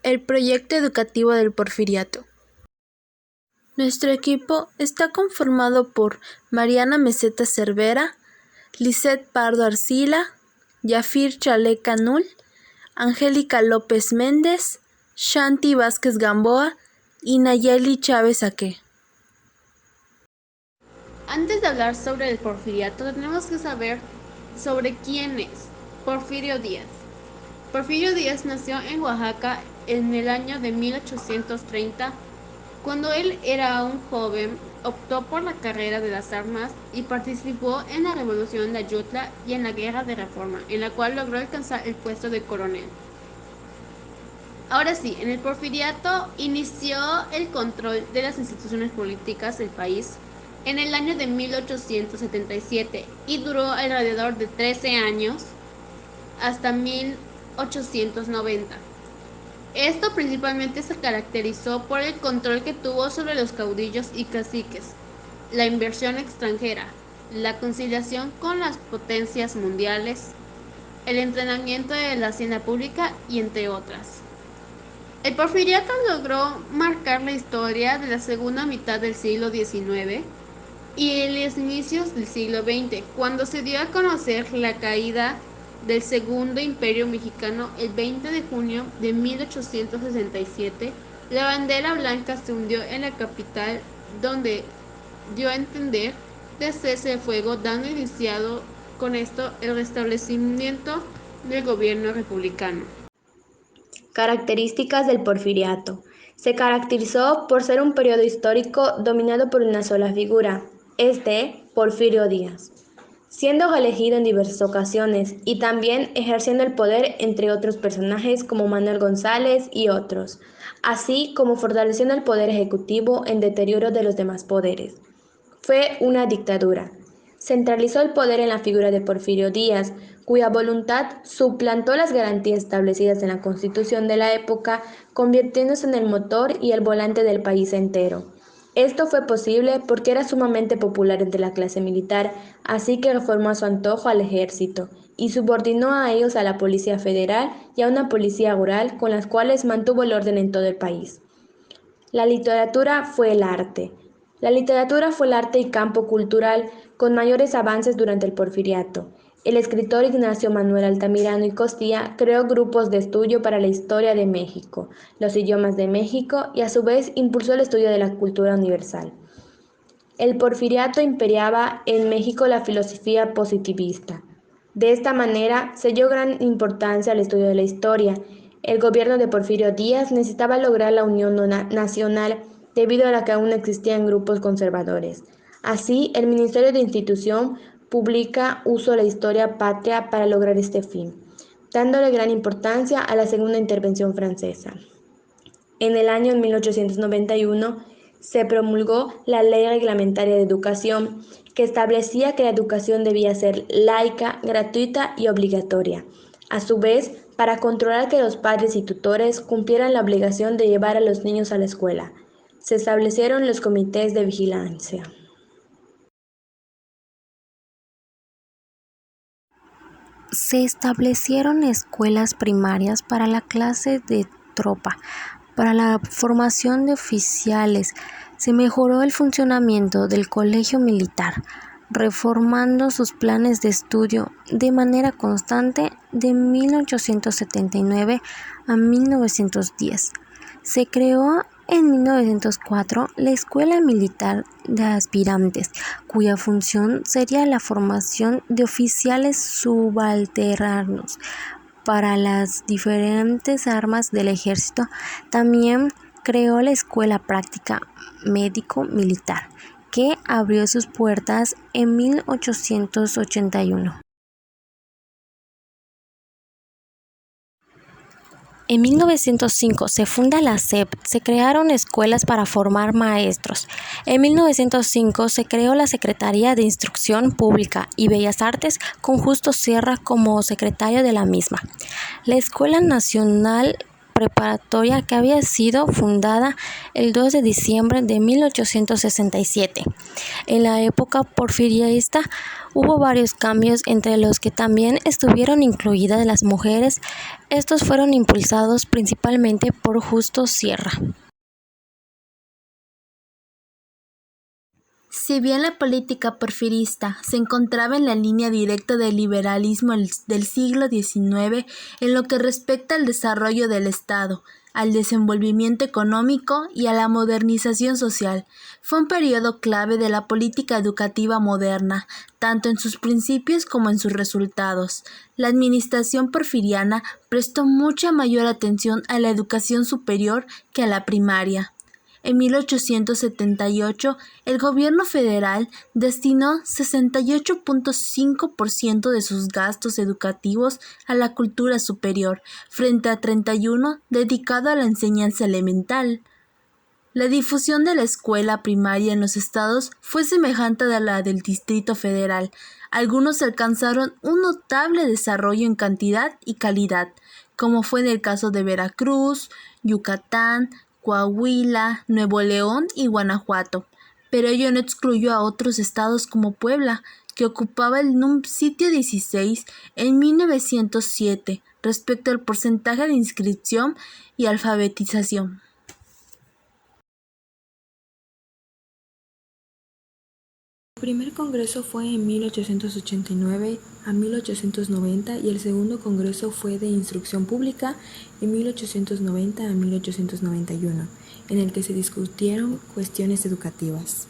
el proyecto educativo del Porfiriato. Nuestro equipo está conformado por Mariana Meseta Cervera, Lisette Pardo Arcila, Yafir Chalé Canul, Angélica López Méndez, Shanti Vázquez Gamboa y Nayeli Chávez Aque. Antes de hablar sobre el Porfiriato, tenemos que saber sobre quién es Porfirio Díaz. Porfirio Díaz nació en Oaxaca en el año de 1830. Cuando él era un joven, optó por la carrera de las armas y participó en la Revolución de Ayutla y en la Guerra de Reforma, en la cual logró alcanzar el puesto de coronel. Ahora sí, en el Porfiriato inició el control de las instituciones políticas del país en el año de 1877 y duró alrededor de 13 años hasta 1890. Esto principalmente se caracterizó por el control que tuvo sobre los caudillos y caciques, la inversión extranjera, la conciliación con las potencias mundiales, el entrenamiento de la hacienda pública y entre otras. El Porfiriato logró marcar la historia de la segunda mitad del siglo XIX y los inicios del siglo XX, cuando se dio a conocer la caída del Segundo Imperio Mexicano el 20 de junio de 1867. La bandera blanca se hundió en la capital, donde dio a entender de cese de fuego, dando iniciado con esto el restablecimiento del gobierno republicano. Características del Porfiriato. Se caracterizó por ser un periodo histórico dominado por una sola figura, Porfirio Díaz, siendo elegido en diversas ocasiones y también ejerciendo el poder entre otros personajes como Manuel González y otros, así como fortaleciendo el poder ejecutivo en deterioro de los demás poderes. Fue una dictadura. Centralizó el poder en la figura de Porfirio Díaz, cuya voluntad suplantó las garantías establecidas en la Constitución de la época, convirtiéndose en el motor y el volante del país entero. Esto fue posible porque era sumamente popular entre la clase militar, así que reformó a su antojo al ejército y subordinó a ellos a la Policía Federal y a una policía rural con las cuales mantuvo el orden en todo el país. La literatura fue el arte. La literatura fue el arte y campo cultural con mayores avances durante el Porfiriato. El escritor Ignacio Manuel Altamirano y Costilla creó grupos de estudio para la historia de México, los idiomas de México y a su vez impulsó el estudio de la cultura universal. El Porfiriato imperaba en México la filosofía positivista. De esta manera se dio gran importancia al estudio de la historia. El gobierno de Porfirio Díaz necesitaba lograr la unión nacional debido a la que aún existían grupos conservadores. Así, el Ministerio de Institución Pública usó la historia patria para lograr este fin, dándole gran importancia a la segunda intervención francesa. En el año 1891 se promulgó la Ley Reglamentaria de Educación, que establecía que la educación debía ser laica, gratuita y obligatoria. A su vez, para controlar que los padres y tutores cumplieran la obligación de llevar a los niños a la escuela, se establecieron los comités de vigilancia. Se establecieron escuelas primarias para la clase de tropa, para la formación de oficiales. Se mejoró el funcionamiento del colegio militar, reformando sus planes de estudio de manera constante de 1879 a 1910. Se creó en 1904 la Escuela Militar de Aspirantes, cuya función sería la formación de oficiales subalternos para las diferentes armas del ejército. También creó la Escuela Práctica Médico-Militar, que abrió sus puertas en 1881. En 1905 se funda la SEP, se crearon escuelas para formar maestros. En 1905 se creó la Secretaría de Instrucción Pública y Bellas Artes con Justo Sierra como secretario de la misma. La Escuela Nacional preparatoria que había sido fundada el 2 de diciembre de 1867. En la época porfirista hubo varios cambios, entre los que también estuvieron incluidas las mujeres. Estos fueron impulsados principalmente por Justo Sierra. Si bien la política porfirista se encontraba en la línea directa del liberalismo del siglo XIX en lo que respecta al desarrollo del Estado, al desenvolvimiento económico y a la modernización social, fue un periodo clave de la política educativa moderna, tanto en sus principios como en sus resultados. La administración porfiriana prestó mucha mayor atención a la educación superior que a la primaria. En 1878, el gobierno federal destinó 68.5% de sus gastos educativos a la cultura superior, frente a 31% dedicado a la enseñanza elemental. La difusión de la escuela primaria en los estados fue semejante a la del Distrito Federal. Algunos alcanzaron un notable desarrollo en cantidad y calidad, como fue en el caso de Veracruz, Yucatán, Coahuila, Nuevo León y Guanajuato, pero ello no excluyó a otros estados como Puebla, que ocupaba el sitio 16 en 1907 respecto al porcentaje de inscripción y alfabetización. El primer congreso fue en 1889 a 1890 y el segundo congreso fue de instrucción pública en 1890 a 1891, en el que se discutieron cuestiones educativas.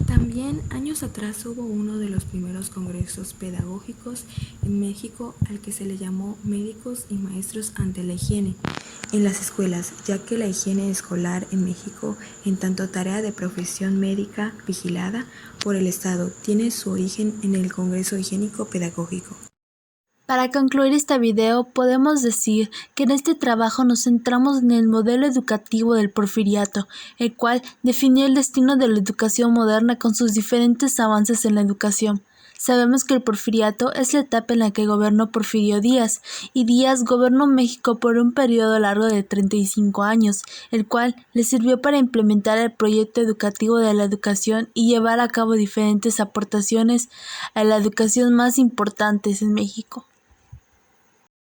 También años atrás hubo uno de los primeros congresos pedagógicos en México al que se le llamó Médicos y Maestros ante la Higiene en las escuelas, ya que la higiene escolar en México, en tanto tarea de profesión médica vigilada por el Estado, tiene su origen en el Congreso Higiénico Pedagógico. Para concluir este video, podemos decir que en este trabajo nos centramos en el modelo educativo del porfiriato, el cual definió el destino de la educación moderna con sus diferentes avances en la educación. Sabemos que el porfiriato es la etapa en la que gobernó Porfirio Díaz, y Díaz gobernó México por un periodo largo de 35 años, el cual le sirvió para implementar el proyecto educativo de la educación y llevar a cabo diferentes aportaciones a la educación más importantes en México.